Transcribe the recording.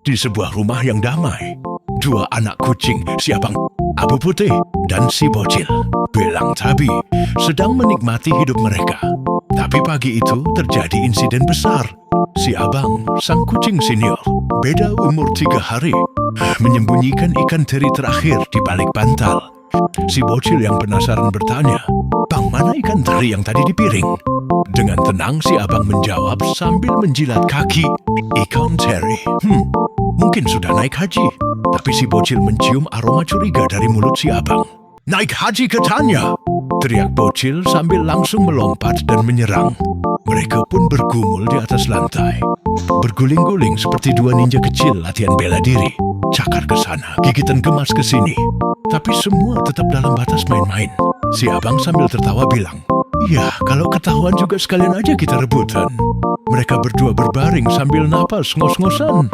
di sebuah rumah yang damai. Dua anak kucing, si abang Abu Putih dan si bocil Belang Tabi sedang menikmati hidup mereka. Tapi pagi itu terjadi insiden besar. Si abang, sang kucing senior, beda umur 3 hari, menyembunyikan ikan teri terakhir di balik bantal. Si bocil yang penasaran bertanya, "Bang, mana ikan teri yang tadi di piring?" Dengan tenang si abang menjawab sambil menjilat kaki ikan teri. Mungkin sudah naik haji. Tapi si bocil mencium aroma curiga dari mulut si abang. "Naik haji katanya!" teriak bocil sambil langsung melompat dan menyerang. Mereka pun bergumul di atas lantai, berguling-guling seperti dua ninja kecil latihan bela diri. Cakar ke sana, gigitan gemas ke sini. Tapi semua tetap dalam batas main-main. Si abang sambil tertawa bilang, "Ya, kalau ketahuan juga sekalian aja kita rebutan." Mereka berdua berbaring sambil napas ngos-ngosan.